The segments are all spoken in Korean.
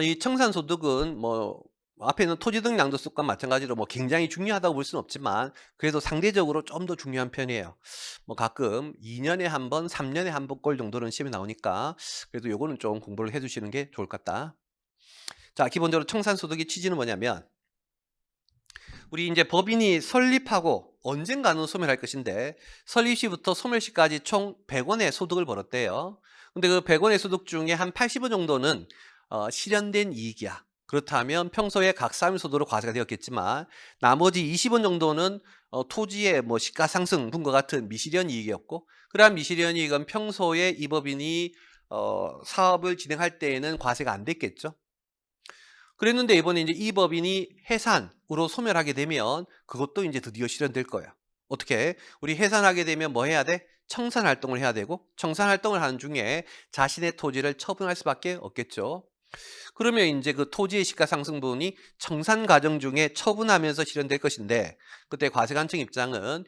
이 청산소득은 뭐 앞에 있는 토지 등 양도세과 마찬가지로 뭐 굉장히 중요하다고 볼 수는 없지만 그래도 상대적으로 좀 더 중요한 편이에요. 뭐 가끔 2 년에 한 번, 3 년에 한 번 꼴 정도는 시험에 나오니까 그래도 요거는 좀 공부를 해 두시는 게 좋을 것 같다. 자, 기본적으로 청산소득의 취지는 뭐냐면 우리 이제 법인이 설립하고 언젠가는 소멸할 것인데 설립 시부터 소멸 시까지 총 100 원의 소득을 벌었대요. 근데 그 100 원의 소득 중에 한 80원 정도는 실현된 이익이야. 그렇다면 평소에 각사하면서도 과세가 되었겠지만 나머지 20원 정도는 토지의 뭐 시가 상승 분과 같은 미실현 이익이었고, 그러한 미실현 이익은 평소에 이 법인이 사업을 진행할 때에는 과세가 안 됐겠죠. 그랬는데 이번에 이제 이 법인이 해산으로 소멸하게 되면 그것도 이제 드디어 실현될 거야. 어떻게? 우리 해산하게 되면 뭐 해야 돼? 청산 활동을 해야 되고, 청산 활동을 하는 중에 자신의 토지를 처분할 수밖에 없겠죠. 그러면 이제 그 토지의 시가 상승분이 청산 과정 중에 처분하면서 실현될 것인데, 그때 과세관청 입장은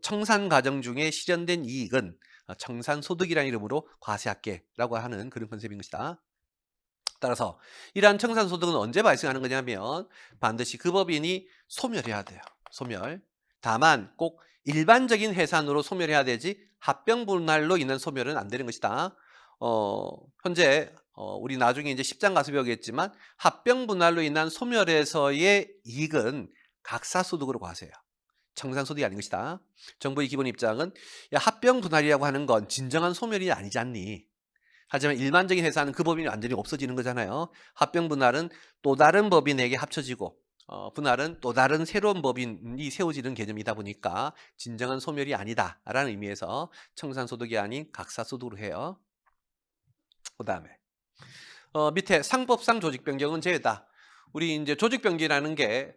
청산 과정 중에 실현된 이익은 청산소득이라는 이름으로 과세할게라고 하는 그런 컨셉인 것이다. 따라서 이러한 청산소득은 언제 발생하는 거냐면 반드시 그 법인이 소멸해야 돼요. 소멸. 다만 꼭 일반적인 해산으로 소멸해야 되지 합병분할로 인한 소멸은 안 되는 것이다. 현재 우리 나중에 이제 10장 가서 배우겠지만 합병분할로 인한 소멸에서의 이익은 각사소득으로 과세해요. 청산소득이 아닌 것이다. 정부의 기본 입장은 야, 합병분할이라고 하는 건 진정한 소멸이 아니지 않니? 하지만 일반적인 회사는 그 법인이 완전히 없어지는 거잖아요. 합병 분할은 또 다른 법인에게 합쳐지고 분할은 또 다른 새로운 법인이 세워지는 개념이다 보니까 진정한 소멸이 아니다라는 의미에서 청산소득이 아닌 각사소득으로 해요. 그다음에 밑에 상법상 조직변경은 제외다. 우리 이제 조직변경이라는 게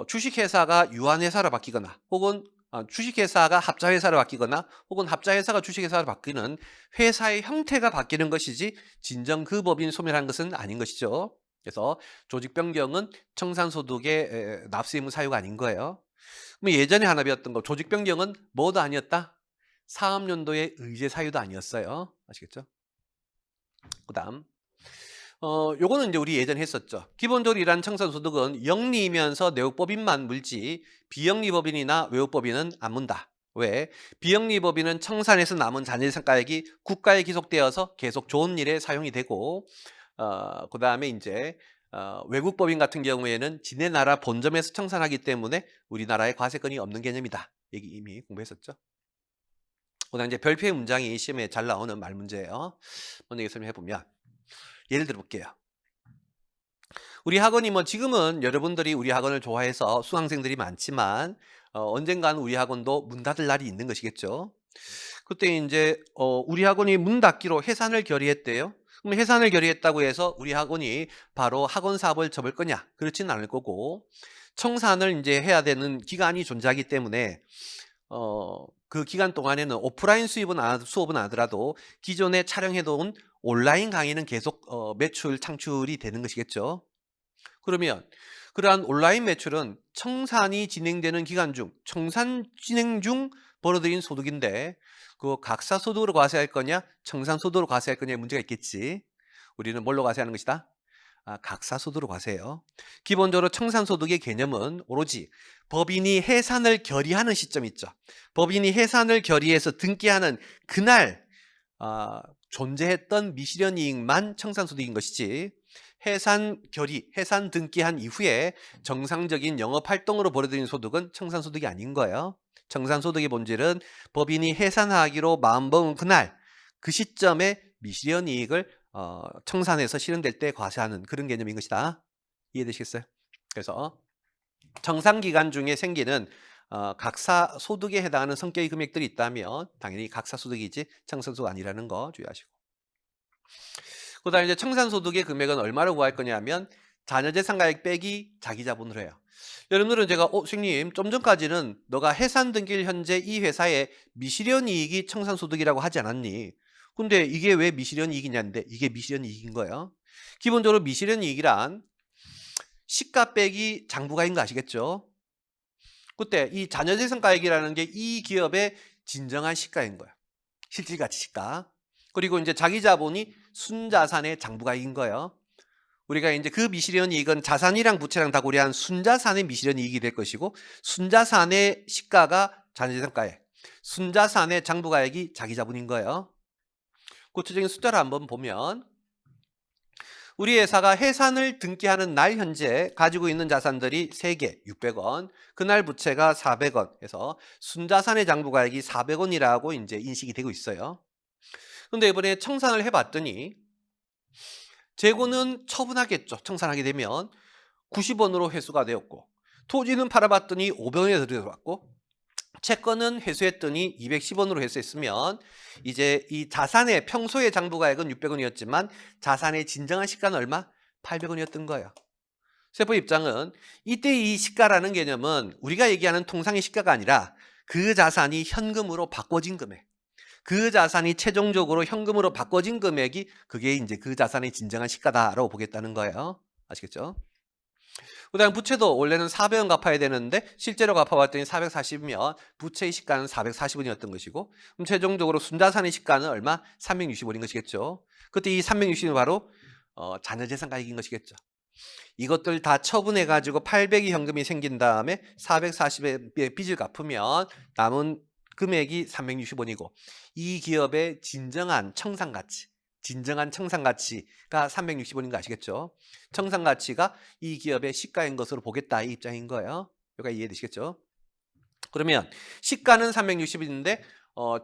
주식회사가 유한회사로 바뀌거나 혹은 주식회사가 합자회사로 바뀌거나 혹은 합자회사가 주식회사로 바뀌는 회사의 형태가 바뀌는 것이지 진정 그 법인 소멸한 것은 아닌 것이죠. 그래서 조직변경은 청산소득의 납세 의무 사유가 아닌 거예요. 그럼 예전에 하나 배웠던 거 조직변경은 뭐도 아니었다? 사업연도의 의제 사유도 아니었어요. 아시겠죠? 그다음 요거는 이제 우리 예전에 했었죠. 기본적으로 이러한 청산소득은 영리이면서 내역법인만 물지 비영리법인이나 외국법인은 안 문다. 왜? 비영리법인은 청산에서 남은 잔여재산가액이 국가에 기속되어서 계속 좋은 일에 사용이 되고 그다음에 이제 외국법인 같은 경우에는 지네 나라 본점에서 청산하기 때문에 우리나라에 과세권이 없는 개념이다. 얘기 이미 공부했었죠. 그다음 이제 별표의 문장이 시험에 잘 나오는 말 문제예요. 먼저 설명해 보면 예를 들어 볼게요. 우리 학원이 뭐 지금은 여러분들이 우리 학원을 좋아해서 수강생들이 많지만 언젠가는 우리 학원도 문 닫을 날이 있는 것이겠죠. 그때 이제 우리 학원이 문 닫기로 해산을 결의했대요. 그럼 해산을 결의했다고 해서 우리 학원이 바로 학원 사업을 접을 거냐? 그렇지는 않을 거고 청산을 이제 해야 되는 기간이 존재하기 때문에 그 기간 동안에는 오프라인 수업은 안 하더라도 기존에 촬영해놓은 온라인 강의는 계속 매출 창출이 되는 것이겠죠. 그러면 그러한 온라인 매출은 청산이 진행되는 기간 중, 청산 진행 중 벌어들인 소득인데 그 각사소득으로 과세할 거냐, 청산소득으로 과세할 거냐의 문제가 있겠지. 우리는 뭘로 과세하는 것이다? 각사소득으로 과세해요. 기본적으로 청산소득의 개념은 오로지 법인이 해산을 결의하는 시점 있죠. 법인이 해산을 결의해서 등기하는 그날 존재했던 미실현 이익만 청산소득인 것이지 해산 결의, 해산 등기한 이후에 정상적인 영업활동으로 벌어들인 소득은 청산소득이 아닌 거예요. 청산소득의 본질은 법인이 해산하기로 마음먹은 그날 그 시점에 미실현 이익을 청산해서 실현될 때 과세하는 그런 개념인 것이다. 이해되시겠어요? 그래서 정상기간 중에 생기는 각사 소득에 해당하는 성격의 금액들이 있다면 당연히 각사 소득이지 청산소득 아니라는 거 주의하시고. 그다음에 이제 청산소득의 금액은 얼마로 구할 거냐면 자녀재산가액 빼기 자기자본으로 해요. 여러분들은 제가 선생님 좀 전까지는 너가 해산 등기를 현재 이 회사의 미실현 이익이 청산소득이라고 하지 않았니? 근데 이게 왜 미실현 이익이냐는데 이게 미실현 이익인 거예요. 기본적으로 미실현 이익이란 시가 빼기 장부가인 거 아시겠죠? 그때 이 자녀재산가액이라는 게 이 기업의 진정한 시가인 거야. 실질가치 시가. 그리고 이제 자기 자본이 순자산의 장부가액인 거예요. 우리가 이제 그 미실현 이익은 자산이랑 부채랑 다 고려한 순자산의 미실현 이익이 될 것이고, 순자산의 시가가 자산재산가액, 순자산의 장부가액이 자기자본인 거예요. 구체적인 숫자를 한번 보면, 우리 회사가 해산을 등기하는 날 현재 가지고 있는 자산들이 3개 600원, 그날 부채가 400원 해서 순자산의 장부가액이 400원이라고 이제 인식이 되고 있어요. 근데 이번에 청산을 해봤더니 재고는 처분하겠죠. 청산하게 되면 90원으로 회수가 되었고, 토지는 팔아봤더니 500원에 들어왔고, 채권은 회수했더니 210원으로 회수했으면 이제 이 자산의 평소의 장부가액은 600원이었지만 자산의 진정한 시가는 얼마? 800원이었던 거예요. 세법 입장은 이때 이 시가라는 개념은 우리가 얘기하는 통상의 시가가 아니라 그 자산이 현금으로 바꿔진 금액, 그 자산이 최종적으로 현금으로 바꿔진 금액이 그게 이제 그 자산의 진정한 시가다라고 보겠다는 거예요. 아시겠죠? 그다음 부채도 원래는 400원 갚아야 되는데 실제로 갚아봤더니 440이면 부채의 시가는 440원이었던 것이고, 그럼 최종적으로 순자산의 시가는 얼마? 360원인 것이겠죠. 그때 이 360원이 바로 자녀재산가액인 것이겠죠. 이것들 다 처분해가지고 800이 현금이 생긴 다음에 440의 빚을 갚으면 남은 금액이 360원이고, 이 기업의 진정한 청산가치, 진정한 청산가치가 360원인 거 아시겠죠? 청산가치가 이 기업의 시가인 것으로 보겠다, 이 입장인 거예요. 여기가 이해되시겠죠? 그러면 시가는 360원인데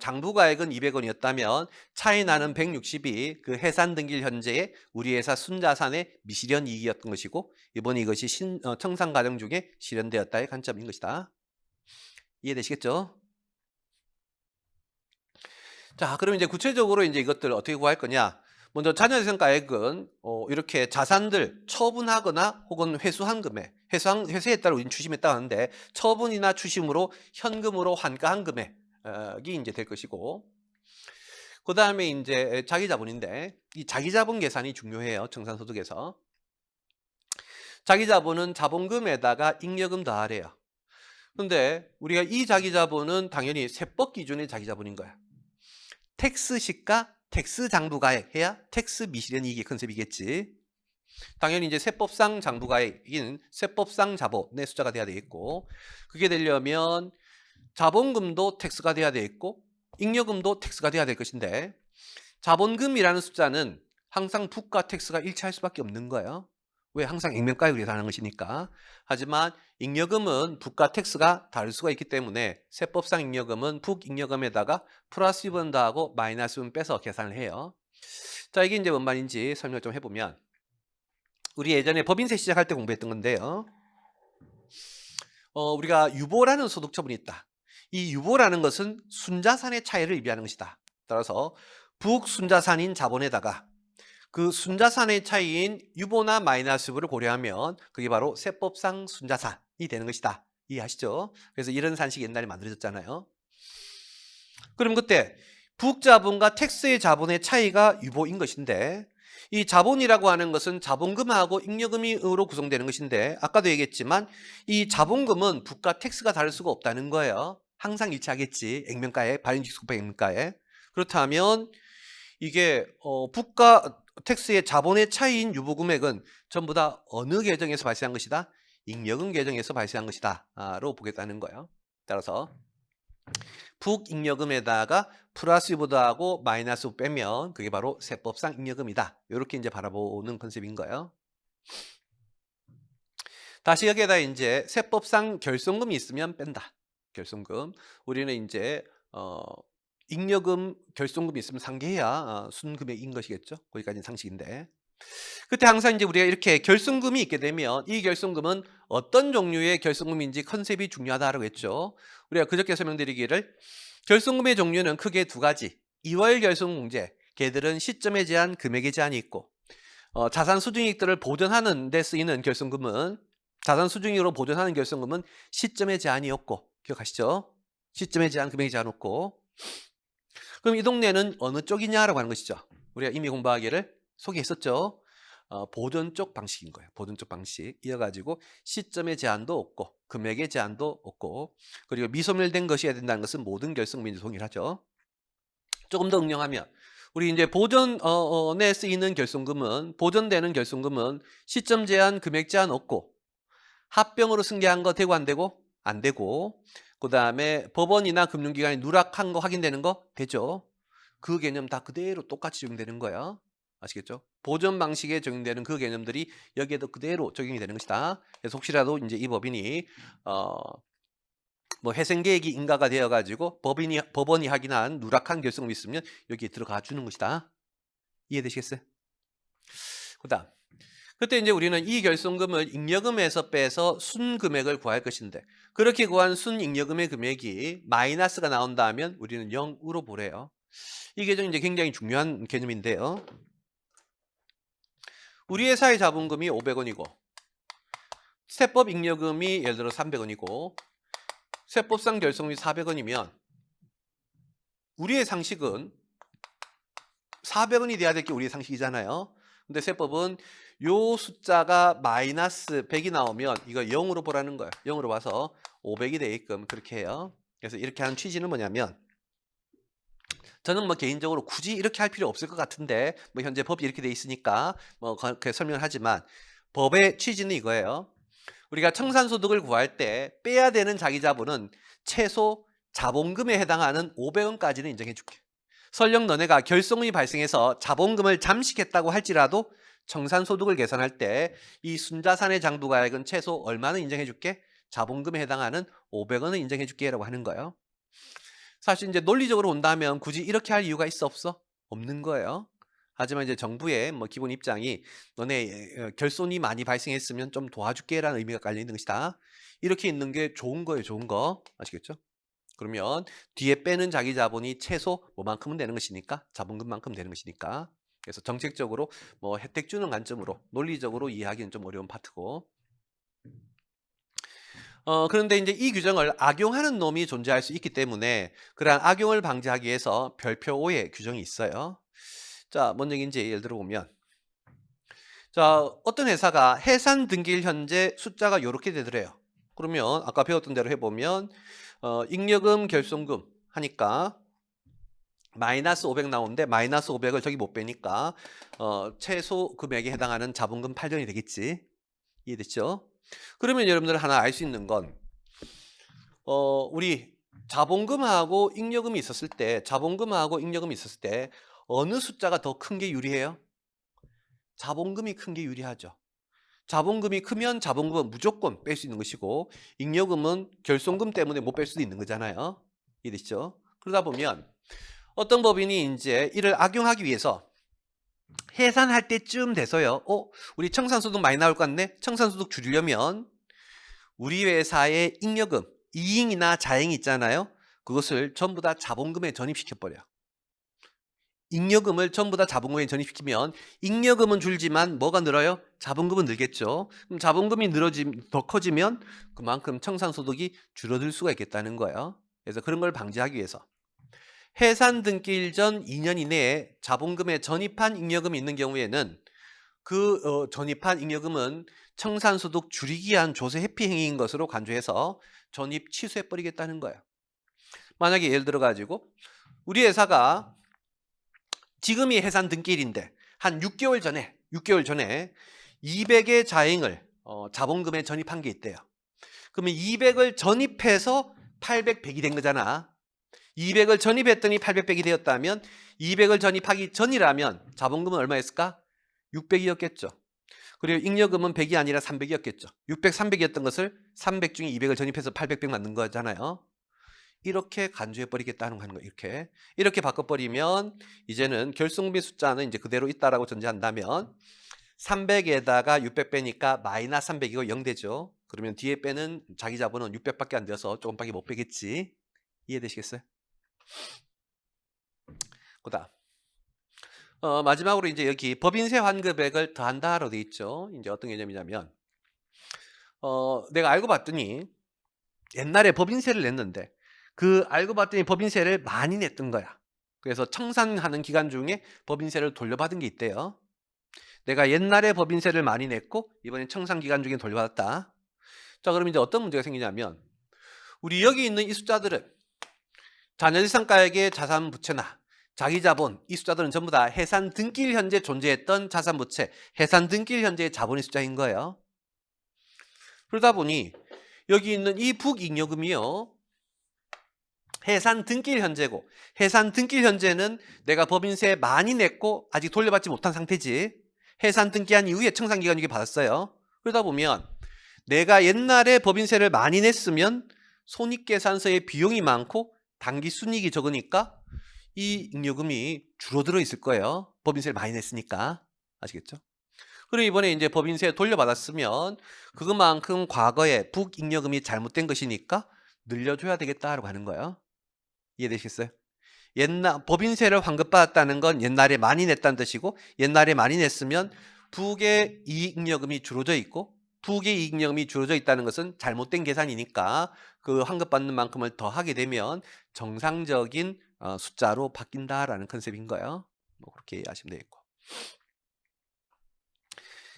장부가액은 200원이었다면 차이 나는 160이 그 해산 등기일 현재의 우리 회사 순자산의 미실현 이익이었던 것이고, 이번에 이것이 청산 과정 중에 실현되었다의 관점인 것이다. 이해되시겠죠? 자, 그럼 이제 구체적으로 이제 이것들 어떻게 구할 거냐? 먼저 자녀재산가액은 이렇게 자산들 처분하거나 혹은 회수한 금액, 회수에 따라 우리는 추심했다고 하는데, 처분이나 추심으로 현금으로 환가한 금액이 이제 될 것이고, 그 다음에 이제 자기자본인데, 이 자기자본 계산이 중요해요. 청산소득에서. 자기자본은 자본금에다가 잉여금 더하래요. 근데 우리가 이 자기자본은 당연히 세법 기준의 자기자본인 거야. 텍스 시가, 텍스 장부가액 해야 텍스 미실현 이익의 컨셉이겠지. 당연히 이제 세법상 장부가액인 세법상 자본의 숫자가 돼야 되겠고, 그게 되려면 자본금도 텍스가 돼야 되겠고 잉여금도 텍스가 돼야 될 것인데, 자본금이라는 숫자는 항상 부가 텍스가 일치할 수밖에 없는 거예요. 왜? 항상 액면가액을 계산하는 것이니까. 하지만 잉여금은 부가 텍스가 다를 수가 있기 때문에 세법상 잉여금은 북잉여금에다가 플러스 1번 더하고 마이너스 1번 빼서 계산을 해요. 자, 이게 이제 뭔 말인지 설명을 좀 해보면, 우리 예전에 법인세 시작할 때 공부했던 건데요. 우리가 유보라는 소득처분이 있다. 이 유보라는 것은 순자산의 차이를 의미하는 것이다. 따라서 북순자산인 자본에다가 그 순자산의 차이인 유보나 마이너스부를 고려하면 그게 바로 세법상 순자산이 되는 것이다. 이해하시죠? 그래서 이런 산식이 옛날에 만들어졌잖아요. 그럼 그때 북자본과 텍스의 자본의 차이가 유보인 것인데, 이 자본이라고 하는 것은 자본금하고 잉여금으로 구성되는 것인데, 아까도 얘기했지만 이 자본금은 부가 텍스가 다를 수가 없다는 거예요. 항상 일치하겠지. 액면가에, 발행직속법 액면가에. 그렇다면 이게 부가 텍스의 자본의 차이인 유보금액은 전부 다 어느 계정에서 발생한 것이다? 잉여금 계정에서 발생한 것이다 로 보겠다는 거예요. 따라서 북잉여금에다가 플러스 1보다하고 마이너스 5 빼면 그게 바로 세법상 잉여금이다. 이렇게 이제 바라보는 컨셉인 거예요. 다시 여기에다 이제 세법상 결손금이 있으면 뺀다. 결손금. 우리는 이제 잉여금, 결손금이 있으면 상계해야 순금액인 것이겠죠. 거기까지는 상식인데, 그때 항상 이제 우리가 이렇게 결손금이 있게 되면 이 결손금은 어떤 종류의 결손금인지 컨셉이 중요하다고 했죠. 우리가 그저께 설명드리기를, 결손금의 종류는 크게 두 가지. 2월 결손공제, 걔들은 시점에 제한, 금액에 제한이 있고, 자산 수중이익들을 보존하는 데 쓰이는 결손금은, 자산 수중이익으로 보존하는 결손금은 시점에 제한이 없고, 기억하시죠? 시점에 제한, 금액에 제한 없고. 그럼 이 동네는 어느 쪽이냐라고 하는 것이죠. 우리가 이미 공부하기를 소개했었죠. 보존 쪽 방식인 거예요. 보존 쪽 방식. 이어가지고 시점의 제한도 없고 금액의 제한도 없고, 그리고 미소멸된 것이어야 된다는 것은 모든 결손금이 동일하죠. 조금 더 응용하면 우리 이제 보전에 쓰이는 결손금은 보전되는 결손금은 시점 제한, 금액 제한 없고 합병으로 승계한 거 되고 안 되고 안 되고 그다음에 법원이나 금융기관이 누락한 거 확인되는 거 되죠. 그 개념 다 그대로 똑같이 적용되는 거야. 아시겠죠? 보전 방식에 적용되는 그 개념들이 여기에도 그대로 적용이 되는 것이다. 그래서 혹시라도 이제 이 법인이 뭐 회생계획이 인가가 되어가지고 법원이 확인한 누락한 결손금이 있으면 여기에 들어가 주는 것이다. 이해되시겠어요? 그다음 그때 이제 우리는 이 결손금을 잉여금에서 빼서 순금액을 구할 것인데 그렇게 구한 순잉여금의 금액이 마이너스가 나온다면 우리는 0으로 보래요. 이 개념이 이제 굉장히 중요한 개념인데요. 우리 회사의 자본금이 500원이고 세법 잉여금이 예를 들어 300원이고 세법상 결손금이 400원이면 우리의 상식은 400원이 돼야 될 게 우리의 상식이잖아요. 근데 세법은 요 숫자가 마이너스 100이 나오면 이거 0으로 보라는 거예요. 0으로 봐서 500이 되게끔 그렇게 해요. 그래서 이렇게 하는 취지는 뭐냐면 저는 뭐 개인적으로 굳이 이렇게 할 필요 없을 것 같은데 뭐 현재 법이 이렇게 돼 있으니까 뭐 그렇게 설명을 하지만 법의 취지는 이거예요. 우리가 청산소득을 구할 때 빼야 되는 자기자본은 최소 자본금에 해당하는 500원까지는 인정해 줄게. 설령 너네가 결손금이 발생해서 자본금을 잠식했다고 할지라도 청산소득을 계산할 때 이 순자산의 장부가액은 최소 얼마는 인정해 줄게? 자본금에 해당하는 500원은 인정해 줄게 라고 하는 거예요. 사실 이제 논리적으로 본다면 굳이 이렇게 할 이유가 있어 없어? 없는 거예요. 하지만 이제 정부의 뭐 기본 입장이 너네 결손이 많이 발생했으면 좀 도와줄게라는 의미가 깔려 있는 것이다. 이렇게 있는 게 좋은 거예요, 좋은 거. 아시겠죠? 그러면 뒤에 빼는 자기 자본이 최소 뭐만큼은 되는 것이니까 자본금만큼 되는 것이니까 그래서 정책적으로 뭐 혜택 주는 관점으로 논리적으로 이해하기는 좀 어려운 파트고 그런데 이제 이 규정을 악용하는 놈이 존재할 수 있기 때문에 그러한 악용을 방지하기 위해서 별표 5의 규정이 있어요. 자, 뭔 얘기인지 예를 들어 보면 자, 어떤 회사가 해산 등기일 현재 숫자가 이렇게 되더래요. 그러면 아까 배웠던 대로 해보면 잉여금 결손금 하니까 마이너스 500 나오는데 마이너스 500을 저기 못 빼니까 최소 금액에 해당하는 자본금 8전이 되겠지. 이해됐죠? 그러면 여러분들 하나 알 수 있는 건 우리 자본금하고 잉여금이 있었을 때 자본금하고 잉여금이 있었을 때 어느 숫자가 더 큰 게 유리해요? 자본금이 큰 게 유리하죠. 자본금이 크면 자본금은 무조건 뺄 수 있는 것이고 잉여금은 결손금 때문에 못 뺄 수도 있는 거잖아요. 이해되시죠? 그러다 보면 어떤 법인이 이제 이를 악용하기 위해서 해산할 때쯤 돼서요. 우리 청산소득 많이 나올 것 같네. 청산소득 줄이려면 우리 회사의 잉여금, 이잉이나 자잉이 있잖아요. 그것을 전부 다 자본금에 전입시켜버려요. 잉여금을 전부 다 자본금에 전입시키면 잉여금은 줄지만 뭐가 늘어요? 자본금은 늘겠죠. 그럼 자본금이 더 커지면 그만큼 청산소득이 줄어들 수가 있겠다는 거예요. 그래서 그런 걸 방지하기 위해서 해산 등기일 전 2년 이내에 자본금에 전입한 잉여금이 있는 경우에는 그 전입한 잉여금은 청산소득 줄이기 위한 조세 회피 행위인 것으로 간주해서 전입 취소해버리겠다는 거예요. 만약에 예를 들어가지고 우리 회사가 지금이 해산 등기일인데 한 6개월 전에 200의 자행을 자본금에 전입한 게 있대요. 그러면 200을 전입해서 800, 100이 된 거잖아. 200을 전입했더니 800백이 되었다면 200을 전입하기 전이라면 자본금은 얼마였을까? 600이었겠죠. 그리고 잉여금은 100이 아니라 300이었겠죠. 600, 300이었던 것을 300 중에 200을 전입해서 800백 만든 거잖아요. 이렇게 간주해버리겠다는 거예요. 이렇게 바꿔버리면 이제는 결손금의 숫자는 이제 그대로 있다라고 전제한다면 300에다가 600 빼니까 마이너스 300이고 0 되죠. 그러면 뒤에 빼는 자기 자본은 600밖에 안 되어서 조금밖에 못 빼겠지. 이해되시겠어요? 그다음 마지막으로 이제 여기 법인세 환급액을 더한다로 돼 있죠. 이제 어떤 개념이냐면 내가 알고 봤더니 옛날에 법인세를 냈는데 그 알고 봤더니 법인세를 많이 냈던 거야. 그래서 청산하는 기간 중에 법인세를 돌려받은 게 있대요. 내가 옛날에 법인세를 많이 냈고 이번엔 청산 기간 중에 돌려받았다. 자, 그럼 이제 어떤 문제가 생기냐면 우리 여기 있는 이 숫자들은 자녀재산가액의 자산 부채나 자기 자본, 이 숫자들은 전부 다 해산 등기일 현재 존재했던 자산부채, 해산 등기일 현재의 자본의 숫자인 거예요. 그러다 보니 여기 있는 이 북잉여금이요, 해산 등기일 현재고, 해산 등기일 현재는 내가 법인세 많이 냈고 아직 돌려받지 못한 상태지. 해산 등기한 이후에 청산기간 중에 받았어요. 그러다 보면 내가 옛날에 법인세를 많이 냈으면 손익계산서에 비용이 많고 당기순이익이 적으니까 이 잉여금이 줄어들어 있을 거예요. 법인세를 많이 냈으니까. 아시겠죠? 그리고 이번에 이제 법인세 돌려받았으면 그것만큼 과거에 북잉여금이 잘못된 것이니까 늘려줘야 되겠다라고 하는 거예요. 이해되시겠어요? 옛날 법인세를 환급받았다는 건 옛날에 많이 냈다는 뜻이고, 옛날에 많이 냈으면 북의 이익잉여금이 줄어져 있고, 북의 이익잉여금이 줄어져 있다는 것은 잘못된 계산이니까 그 환급받는 만큼을 더 하게 되면 정상적인 숫자로 바뀐다라는 컨셉인 거예요. 뭐 그렇게 이해하시면 되겠고.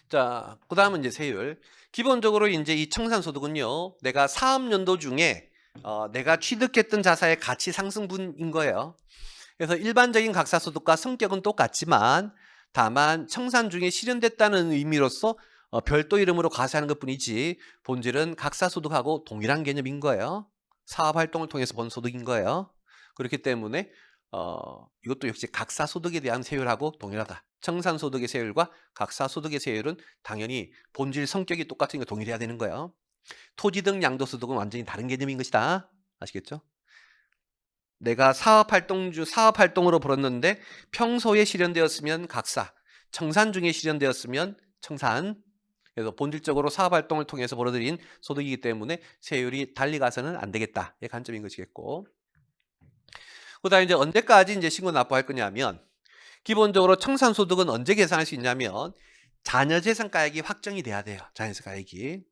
자, 그 다음은 이제 세율. 기본적으로 이제 이 청산소득은요, 내가 사업연도 중에 내가 취득했던 자산의 가치 상승분인 거예요. 그래서 일반적인 각사소득과 성격은 똑같지만 다만 청산 중에 실현됐다는 의미로서 별도 이름으로 과세하는 것뿐이지 본질은 각사소득하고 동일한 개념인 거예요. 사업활동을 통해서 번 소득인 거예요. 그렇기 때문에 이것도 역시 각사소득에 대한 세율하고 동일하다. 청산소득의 세율과 각사소득의 세율은 당연히 본질 성격이 똑같으니까 동일해야 되는 거예요. 토지 등 양도소득은 완전히 다른 개념인 것이다. 아시겠죠? 내가 사업활동으로 벌었는데 평소에 실현되었으면 각사, 청산 중에 실현되었으면 청산. 그래서 본질적으로 사업활동을 통해서 벌어들인 소득이기 때문에 세율이 달리 가서는 안 되겠다. 이 관점인 것이겠고. 그다음에 이제 언제까지 이제 신고 납부할 거냐면, 기본적으로 청산소득은 언제 계산할 수 있냐면 자녀재산가액이 확정이 돼야 돼요. 자녀재산가액이.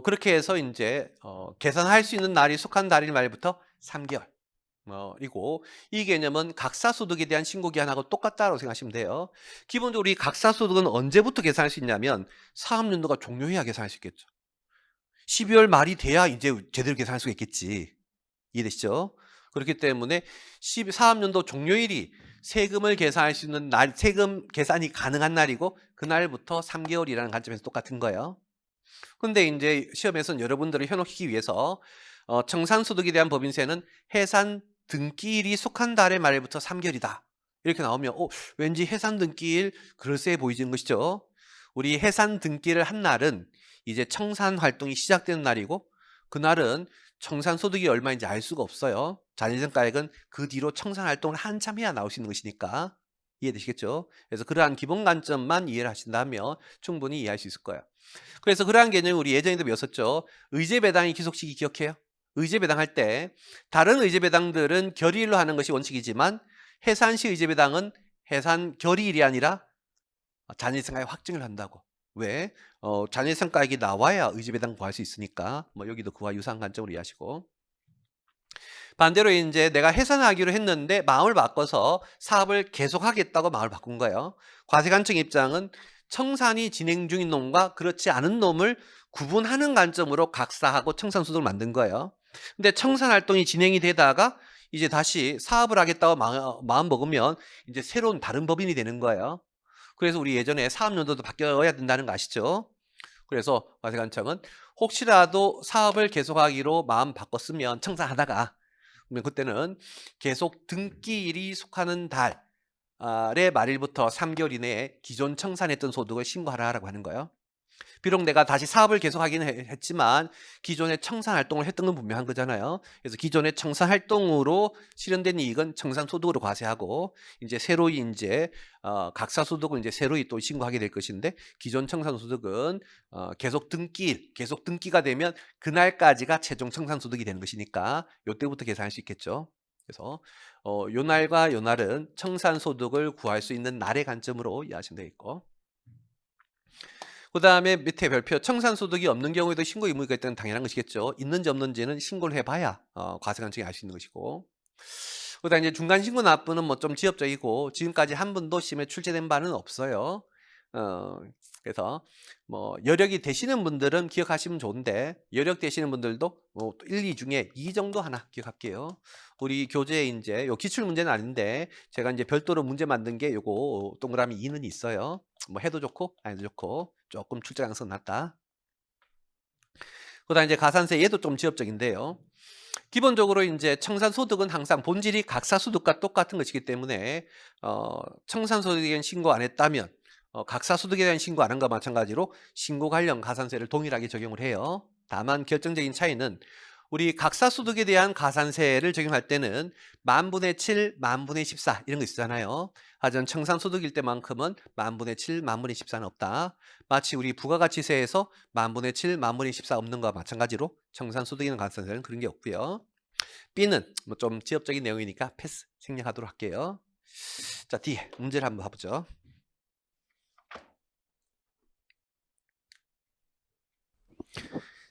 그렇게 해서 이제 계산할 수 있는 날이 속한 달인 말부터 3개월. 이고 이 개념은 각사소득에 대한 신고기한하고 똑같다고 생각하시면 돼요. 기본적으로 이 각사소득은 언제부터 계산할 수 있냐면 사업연도가 종료해야 계산할 수 있겠죠. 12월 말이 돼야 이제 제대로 계산할 수가 있겠지. 이해되시죠? 그렇기 때문에 사업연도 종료일이 세금을 계산할 수 있는 날, 세금 계산이 가능한 날이고 그날부터 3개월이라는 관점에서 똑같은 거예요. 근데 이제 시험에서는 여러분들을 현혹시키기 위해서 청산소득에 대한 법인세는 해산 등기일이 속한 달의 말부터 3개월이다. 이렇게 나오면 왠지 해산 등기일 그럴싸해 보이는 것이죠. 우리 해산 등기를 한 날은 이제 청산 활동이 시작되는 날이고 그날은 청산소득이 얼마인지 알 수가 없어요. 자녀재산가액은 그 뒤로 청산 활동을 한참 해야 나올 수 있는 것이니까. 이해되시겠죠? 그래서 그러한 기본 관점만 이해를 하신다면 충분히 이해할 수 있을 거예요. 그래서 그러한 개념이 우리 예전에도 배웠었죠. 의제배당의 기속시기 기억해요? 의제배당할 때 다른 의제배당들은 결의일로 하는 것이 원칙이지만 해산시 의제배당은 해산 결의일이 아니라 자녀재산가액 확정을 한다고. 왜? 자녀재산가액이 나와야 의제배당 구할 수 있으니까 뭐 여기도 그와 유사한 관점으로 이해하시고. 반대로 이제 내가 해산하기로 했는데 마음을 바꿔서 사업을 계속하겠다고 마음을 바꾼 거예요. 과세관청 입장은 청산이 진행 중인 놈과 그렇지 않은 놈을 구분하는 관점으로 각사하고 청산소득을 만든 거예요. 근데 청산활동이 진행이 되다가 이제 다시 사업을 하겠다고 마음 먹으면 이제 새로운 다른 법인이 되는 거예요. 그래서 우리 예전에 사업연도도 바뀌어야 된다는 거 아시죠? 그래서 과세관청은 혹시라도 사업을 계속하기로 마음 바꿨으면 청산하다가 그러면 그때는 계속 등기일이 속하는 달의 말일부터 3개월 이내에 기존 청산했던 소득을 신고하라고 하는 거예요. 비록 내가 다시 사업을 계속하기는 했지만 기존에 청산 활동을 했던 건 분명한 거잖아요. 그래서 기존의 청산 활동으로 실현된 이익은 청산 소득으로 과세하고 이제 새로이 이제 각사 소득을 이제 새로이 또 신고하게 될 것인데 기존 청산 소득은 계속 등기가 되면 그날까지가 최종 청산 소득이 되는 것이니까 이때부터 계산할 수 있겠죠. 그래서 요 날과 요 날은 청산 소득을 구할 수 있는 날의 관점으로 이해하시면 되겠고. 그 다음에 밑에 별표 청산소득이 없는 경우에도 신고 의무가 있다는 당연한 것이겠죠. 있는지 없는지는 신고를 해봐야 과세관청이 알 수 있는 것이고. 그 다음에 이제 중간신고 납부는 뭐 좀 지엽적이고 지금까지 한 번도 시험에 출제된 바는 없어요. 어 그래서 뭐 여력이 되시는 분들은 기억하시면 좋은데 여력 되시는 분들도 뭐 1, 2 중에 2 정도 하나 기억할게요. 우리 교재에 인제 요 기출 문제는 아닌데 제가 인제 별도로 문제 만든 게 요거 동그라미 2는 있어요. 뭐 해도 좋고 안 해도 좋고 쪼끔 출제 가능성 낮다. 그다음에 이제 가산세 얘도 좀 지엽적인데요. 기본적으로 인제 청산소득은 항상 본질이 각사소득과 똑같은 것이기 때문에 청산소득에 대한 신고 안 했다면 각사소득에 대한 신고 안 한 거와 마찬가지로 신고 관련 가산세를 동일하게 적용을 해요. 다만 결정적인 차이는 우리 각사소득에 대한 가산세를 적용할 때는 만분의 7, 만분의 14 이런 거 있잖아요. 하지만 청산소득일 때만큼은 만분의 7, 만분의 14는 없다. 마치 우리 부가가치세에서 만분의 7, 만분의 14 없는 거와 마찬가지로 청산소득이나 가산세는 그런 게 없고요. B는 뭐 좀 지엽적인 내용이니까 패스 생략하도록 할게요. 자, D 문제를 한번 봐보죠.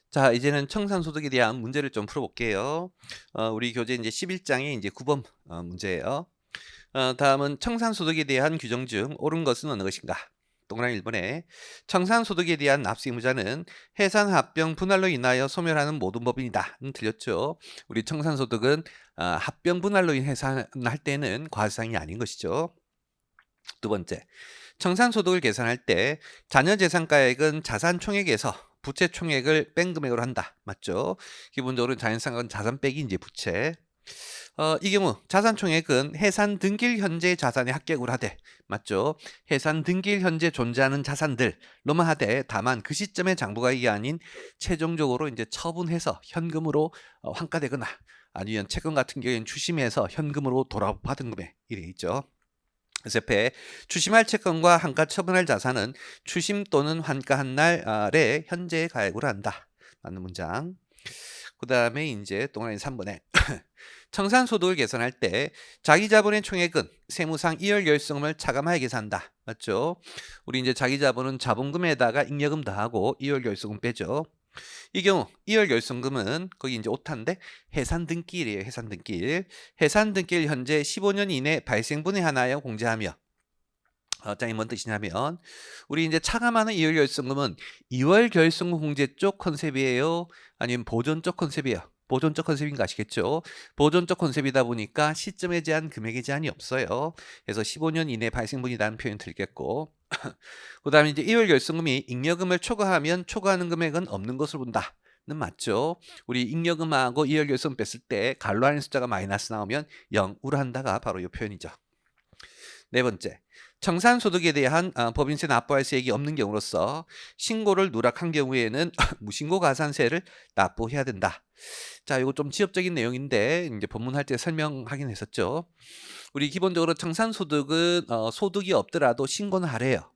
자, 이제는 청산소득에 대한 문제를 좀 풀어볼게요. 우리 교재 이제 11장의 이제 9번 문제예요. 다음은 청산소득에 대한 규정 중 옳은 것은 어느 것인가? 동그라미 1번에 청산소득에 대한 납세 의무자는 해산합병 분할로 인하여 소멸하는 모든 법인이다. 틀렸죠. 우리 청산소득은 합병 분할로 인해 해산할 때는 과세상이 아닌 것이죠. 두 번째, 청산소득을 계산할 때 자녀재산가액은 자산총액에서 부채 총액을 뺀 금액으로 한다. 맞죠? 기본적으로 자연상은 자산 빼기 이제 부채. 이 경우 자산총액은 해산 등기일 현재 자산의 합격으로 하되, 맞죠? 해산 등기일 현재 존재하는 자산들로만 하되, 다만 그 시점의 장부가액이 아닌 최종적으로 이제 처분해서 현금으로 환가되거나 아니면 채권 같은 경우에는 추심해서 현금으로 돌아받은 금액 이래 있죠. 그래서 옆에 추심할 채권과 환가 처분할 자산은 추심 또는 환가한 날에 현재 가액으로 한다. 맞는 문장. 그 다음에 이제 동그라미 3번에 청산소득을 계산할 때 자기 자본의 총액은 세무상 이월결승금을 차감하여 계산한다. 맞죠? 우리 이제 자기 자본은 자본금에다가 잉여금 더하고 이월결승금 빼죠. 이 경우 이월결승금은 거기 이제 오타인데 해산등기일이에요. 해산등기일. 해산등기일 현재 15년 이내 발생분에 하나여 공제하며 짱이 뭔 뜻이냐면 우리 이제 차감하는 이월결승금은 이월결승금 공제 쪽 컨셉이에요? 아니면 보존적 컨셉이에요? 보존적 컨셉인 거 아시겠죠? 보존적 컨셉이다 보니까 시점에 제한 금액에 제한이 없어요. 그래서 15년 이내 발생분이라는 표현 들겠고 그 다음에 이제 이월결승금이 잉여금을 초과하면 초과하는 금액은 없는 것으로 본다. 는 맞죠. 우리 잉여금하고 이월결승금 뺐을 때 갈로 하는 숫자가 마이너스 나오면 0으로 한다가 바로 이 표현이죠. 네 번째, 청산소득에 대한 법인세 납부할 세액이 없는 경우로서 신고를 누락한 경우에는 무신고 가산세를 납부해야 된다. 자, 이거 좀 지엽적인 내용인데 이제 본문할 때 설명하긴 했었죠. 우리 기본적으로 청산소득은 소득이 없더라도 신고는 하래요.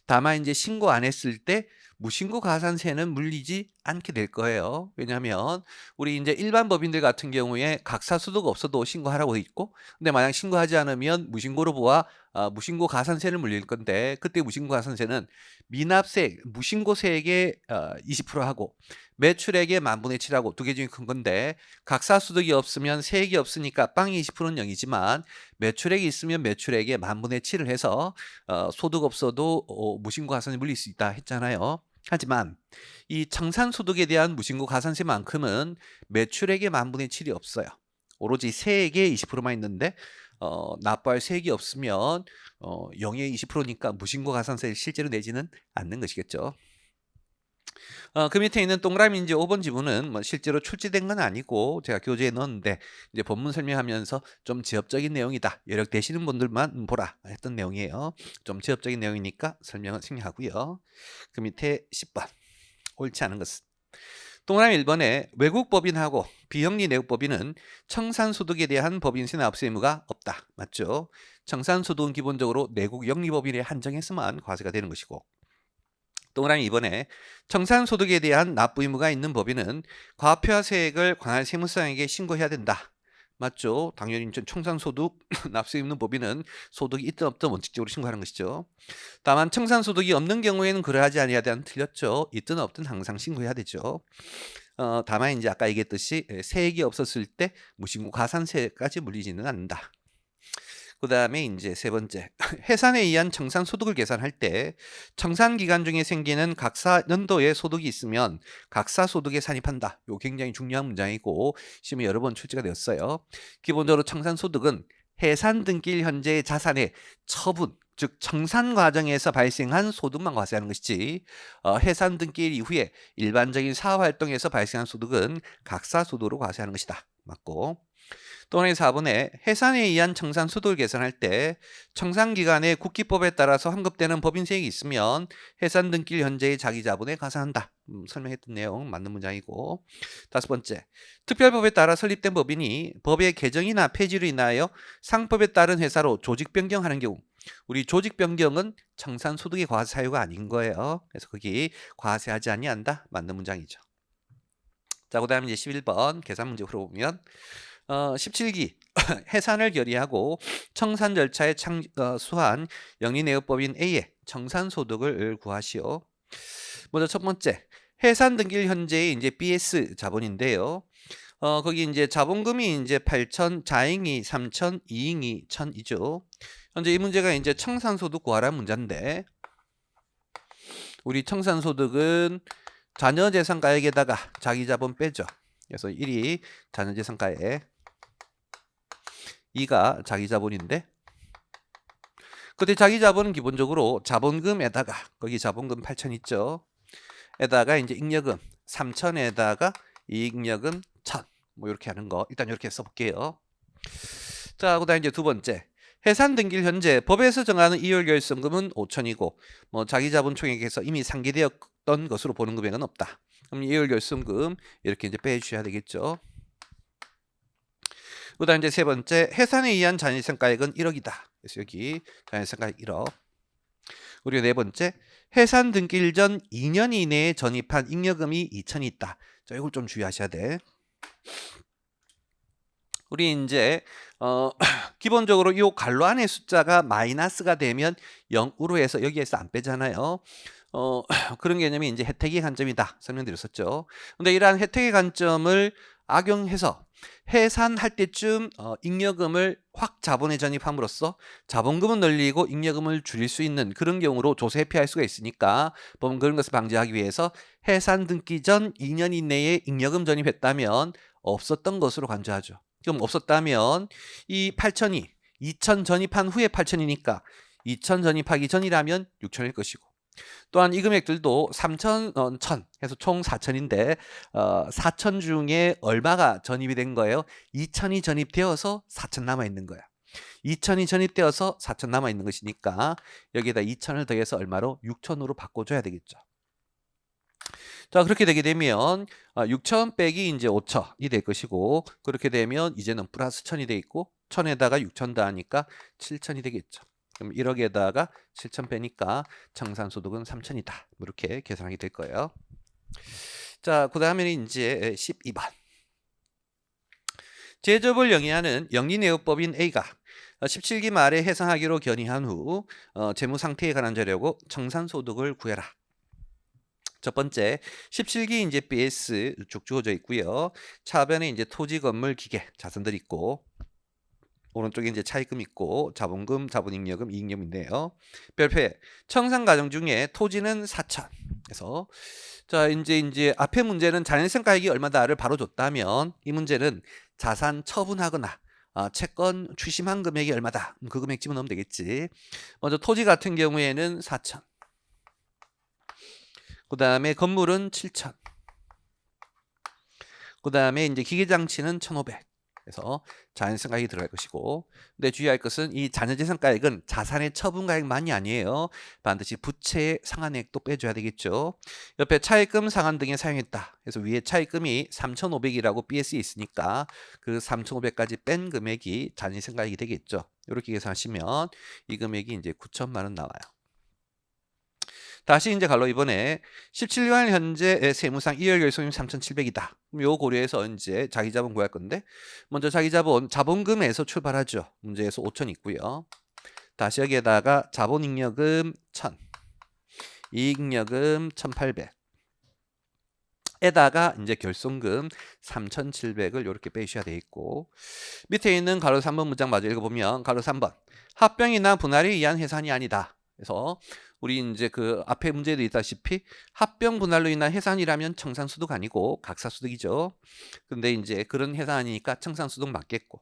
다만 이제 신고 안 했을 때 무신고 가산세는 물리지 않게 될 거예요. 왜냐하면 우리 이제 일반 법인들 같은 경우에 각사소득 없어도 신고하라고 돼 있고, 근데 만약 신고하지 않으면 무신고로 보아 무신고 가산세를 물릴 건데, 그때 무신고 가산세는 미납세, 무신고세액의 20% 하고 매출액의 만분의 7하고 두 개 중에 큰 건데, 각사소득이 없으면 세액이 없으니까 빵이 20%는 0이지만 매출액이 있으면 매출액의 만분의 7을 해서 소득 없어도 무신고 가산세 물릴 수 있다 했잖아요. 하지만 이 청산소득에 대한 무신고 가산세만큼은 매출액의 만분의 7이 없어요. 오로지 세액의 20%만 있는데 납부할 세액이 없으면 0의 20%니까 무신고 가산세를 실제로 내지는 않는 것이겠죠. 그 밑에 있는 동그라미 이제 5번 지문은 뭐 실제로 출제된 건 아니고 제가 교재에 넣었는데 이제 본문 설명하면서 좀 지엽적인 내용이다. 여력 되시는 분들만 보라 했던 내용이에요. 좀 지엽적인 내용이니까 설명을 생략하고요. 그 밑에 10번 옳지 않은 것은 동그라미 1번에 외국 법인하고 비영리 내국 법인은 청산소득에 대한 법인세 납세 의무가 없다. 맞죠? 청산소득은 기본적으로 내국 영리 법인에 한정해서만 과세가 되는 것이고 동그라미 2번에 청산소득에 대한 납부 의무가 있는 법인은 과표와 세액을 관할 세무서장에게 신고해야 된다. 맞죠? 당연히 청산소득 납세 있는 법인은 소득이 있든 없든 원칙적으로 신고하는 것이죠. 다만 청산소득이 없는 경우에는 그러하지 아니해야 되는 틀렸죠. 있든 없든 항상 신고해야 되죠. 다만 이제 아까 얘기했듯이 세액이 없었을 때 무신고 가산세까지 물리지는 않는다. 그다음에 이제 세 번째, 해산에 의한 청산소득을 계산할 때 청산 기간 중에 생기는 각사 연도의 소득이 있으면 각사 소득에 산입한다. 요 굉장히 중요한 문장이고 시험에 여러 번 출제가 되었어요. 기본적으로 청산소득은 해산 등기일 현재의 자산의 처분, 즉 청산 과정에서 발생한 소득만 과세하는 것이지 해산 등기일 이후에 일반적인 사업활동에서 발생한 소득은 각사소득으로 과세하는 것이다. 맞고, 또 하나 4번에 해산에 의한 청산소득을 계산할 때 청산기간에 국기법에 따라서 환급되는 법인세액이 있으면 해산 등기일 현재의 자기자본에 가산한다. 설명했던 내용 맞는 문장이고, 5번째, 특별법에 따라 설립된 법인이 법의 개정이나 폐지로 인하여 상법에 따른 회사로 조직 변경하는 경우, 우리 조직 변경은 청산소득의 과세 사유가 아닌 거예요. 그래서 거기 과세하지 아니한다. 맞는 문장이죠. 자, 그 다음에 이제 11번 계산 문제 풀어보면 17기 해산을 결의하고 청산 절차에 수한 영리내역법인 A의 청산소득을 구하시오. 먼저 첫 번째, 해산 등기일 현재의 이제 BS 자본인데요. 거기 이제 자본금이 이제 8천, 자잉이 3천, 이잉이 1,000이죠. 현재 이 문제가 이제 청산소득 구하라는 문제인데, 우리 청산소득은 자녀재산가액에다가 자기자본 빼죠. 그래서 1이 자녀재산가액, 2가 자기자본인데, 그때 자기자본은 기본적으로 자본금에다가, 거기 자본금 8천 있죠. 에다가 이제 잉여금 3천에다가 이익잉여금 1,000. 뭐 이렇게 하는 거 일단 이렇게 써볼게요. 자, 그다음 이제 두 번째, 해산 등기일 현재 법에서 정하는 이율결손금은 5천이고 뭐 자기자본 총액에서 이미 상기되었던 것으로 보는 금액은 없다. 그럼 이율결손금 이렇게 이제 빼주셔야 되겠죠. 그다음 이제 세 번째, 해산에 의한 자녀재산가액은 1억이다. 그래서 여기 자녀재산가액 1억. 그리고 네 번째, 해산 등기일 전 2년 이내에 전입한 잉여금이 2천이 있다. 자, 이걸 좀 주의하셔야 돼. 우리 이제 기본적으로 이 괄호 안의 숫자가 마이너스가 되면 0으로 해서 여기에서 안 빼잖아요. 그런 개념이 이제 혜택의 관점이다 설명드렸었죠. 근데 이러한 혜택의 관점을 악용해서 해산할 때쯤 잉여금을 확 자본에 전입함으로써 자본금은 늘리고 잉여금을 줄일 수 있는 그런 경우로 조세 회피할 수가 있으니까 법은 그런 것을 방지하기 위해서 해산 등기 전 2년 이내에 잉여금 전입했다면 없었던 것으로 간주하죠. 그럼 없었다면 이 8천이 2천 전입한 후에 8천이니까 2천 전입하기 전이라면 6천일 것이고, 또한 이 금액들도 3천, 1천 해서 총 4천인데 4천 중에 얼마가 전입이 된 거예요? 2천이 전입되어서 4천 남아있는 거야. 2천이 전입되어서 4천 남아있는 것이니까 여기에다 2천을 더해서 얼마로? 6천으로 바꿔줘야 되겠죠. 자, 그렇게 되게 되면 6천 빼기 이제 5천이 될 것이고, 그렇게 되면 이제는 플러스 1,000이 돼 있고 1,000에다가 6천 더하니까 7천이 되겠죠. 그럼 1억에다가 7천 빼니까 청산소득은 3천이다. 이렇게 계산하게 될 거예요. 자, 그 다음에는 이제 12번. 제접을 영위하는 영리내역법인 A가 17기 말에 해상하기로 견의한 후 재무 상태에 관한 자료고 청산소득을 구해라. 첫 번째, 17기 이제 BS 쭉 주어져 있고요. 차변에 이제 토지, 건물, 기계, 자산들 있고, 오른쪽에 이제 차입금 있고, 자본금, 자본잉여금, 이익잉여금인데요. 별표에 청산 과정 중에 토지는 4천. 그래서 자, 이제 앞에 문제는 자녀재산가액이 얼마다를 바로 줬다면 이 문제는 자산 처분하거나 채권 추심한 금액이 얼마다. 그 금액 집어넣으면 되겠지. 먼저 토지 같은 경우에는 4천. 그 다음에 건물은 7천. 그 다음에 이제 기계장치는 1,500. 그래서 자녀재산가액이 들어갈 것이고, 근데 주의할 것은 이 자녀재산가액은 자산의 처분가액만이 아니에요. 반드시 부채의 상환액도 빼줘야 되겠죠. 옆에 차입금, 상환 등에 사용했다. 그래서 위에 차입금이 3,500이라고 BS에 있으니까 그 3,500까지 뺀 금액이 자녀재산가액이 되겠죠. 이렇게 계산하시면 이 금액이 이제 9천만 원 나와요. 다시 이제 갈로 이번에 17년 현재 세무상 이월결손이 3,700이다. 그럼 요 고려해서 이제 자기자본 구할 건데, 먼저 자기자본 자본금에서 출발하죠. 문제에서 5천 있고요. 다시 여기에다가 자본잉여금 1,000, 이익잉여금 1,800. 에다가 이제 결손금 3,700을 요렇게 빼주셔야 돼 있고, 밑에 있는 가로 3번 문장 마저 읽어보면 가로 3번 합병이나 분할에 의한 해산이 아니다. 그래서 우리 이제 그 앞에 문제도 있다시피 합병 분할로 인한 해산이라면 청산소득 아니고 각사소득이죠. 근데 이제 그런 해산이니까 청산소득 맞겠고,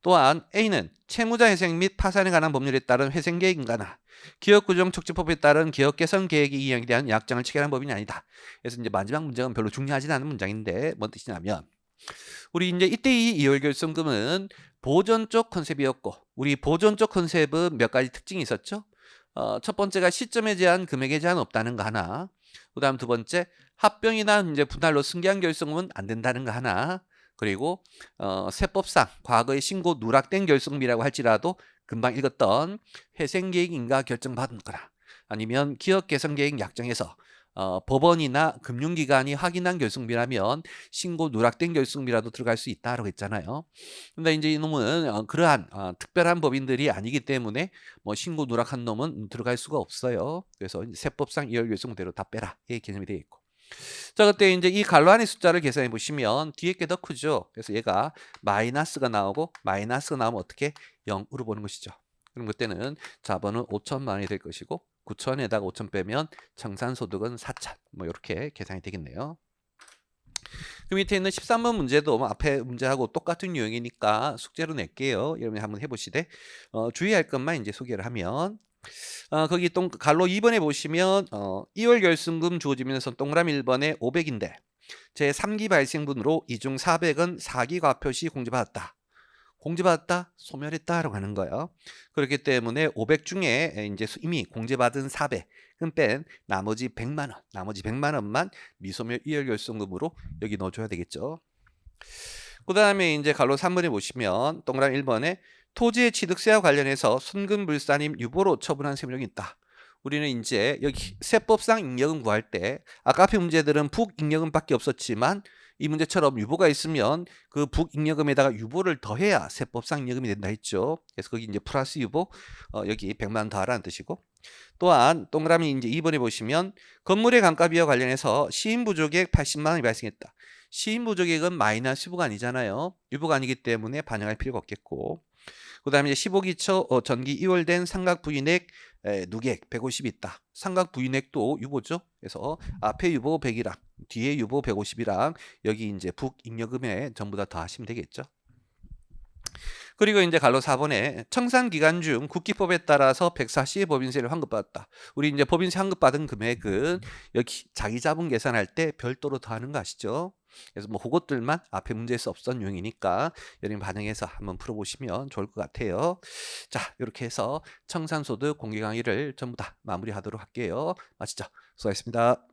또한 A는 채무자 회생 및 파산에 관한 법률에 따른 회생 계획인가나 기업구조정 촉진법에 따른 기업 개선 계획의 이행에 대한 약정을 체결한 법인이 아니다. 그래서 이제 마지막 문장은 별로 중요하지 않은 문장인데 뭔 뜻이냐면, 우리 이제 이때 이월 결손금은 보존적 컨셉이었고, 우리 보존적 컨셉은 몇 가지 특징이 있었죠. 첫 번째가 시점에 제한, 금액에 제한 없다는 거 하나. 그다음 두 번째, 합병이나 이제 분할로 승계한 결손금은 안 된다는 거 하나. 그리고 세법상 과거에 신고 누락된 결손금이라고 할지라도 금방 읽었던 회생계획 인가 결정받은 거나, 아니면 기업 개선 계획 약정에서 법원이나 금융기관이 확인한 결손금이라면 신고 누락된 결손금이라도 들어갈 수 있다라고 했잖아요. 근데 이제 이놈은 그러한 특별한 법인들이 아니기 때문에 뭐 신고 누락한 놈은 들어갈 수가 없어요. 그래서 이제 세법상 이월 결손금대로 다 빼라, 이 개념이 되어 있고. 자, 그때 이제 이 갈로 안의 숫자를 계산해 보시면 뒤에 게 더 크죠. 그래서 얘가 마이너스가 나오고, 마이너스가 나오면 어떻게 0으로 보는 것이죠. 그럼 그때는 자본은 5천만 원이 될 것이고, 9천에다가 5천 빼면 청산소득은 4천, 뭐 이렇게 계산이 되겠네요. 그 밑에 있는 13번 문제도 뭐 앞에 문제하고 똑같은 유형이니까 숙제로 낼게요. 여러분이 한번 해보시되 주의할 것만 이제 소개를 하면, 거기 갈로 2번에 보시면 2월 결손금 주어지면서 동그라미 1번에 500인데 제3기 발생분으로 이 중 400은 4기 과표 시 공제받았다. 공제받았다, 소멸했다라고 하는 거예요. 그렇기 때문에 500 중에 이제 이미 공제받은 400은 뺀 나머지 100만 원, 나머지 100만 원만 미소멸 2월 결손금으로 여기 넣어줘야 되겠죠. 그 다음에 이제 갈로 3번에 보시면 동그라미 1번에 토지의 취득세와 관련해서 순금불사님 유보로 처분한 세무령이 있다. 우리는 이제 여기 세법상 잉여금 구할 때 아까 앞에 문제들은 북잉여금밖에 없었지만 이 문제처럼 유보가 있으면 그 북잉여금에다가 유보를 더해야 세법상 잉여금이 된다 했죠. 그래서 거기 이제 플러스 유보, 여기 100만 원 더하라는 뜻이고, 또한 동그라미 이제 2번에 보시면 건물의 감가비와 관련해서 시인부조객 80만 원이 발생했다. 시인부조객은 마이너스 유보가 아니잖아요. 유보가 아니기 때문에 반영할 필요가 없겠고, 그 다음에 이제 15기초 전기 이월된 삼각 부인액 누계액 150이 있다. 삼각 부인액도 유보죠. 그래서 앞에 유보 100이랑 뒤에 유보 150이랑 여기 이제 북잉여금에 전부 다 더하시면 되겠죠. 그리고 이제 갈로 4번에 청산 기간 중 국기법에 따라서 140의 법인세를 환급받았다. 우리 이제 법인세 환급받은 금액은 여기 자기 자본 계산할 때 별도로 더하는 거 아시죠? 그래서 뭐 그것들만 앞에 문제에서 없었던 유형이니까 여러분 반영해서 한번 풀어보시면 좋을 것 같아요. 자, 이렇게 해서 청산소득 공개 강의를 전부 다 마무리하도록 할게요. 마치죠. 수고하셨습니다.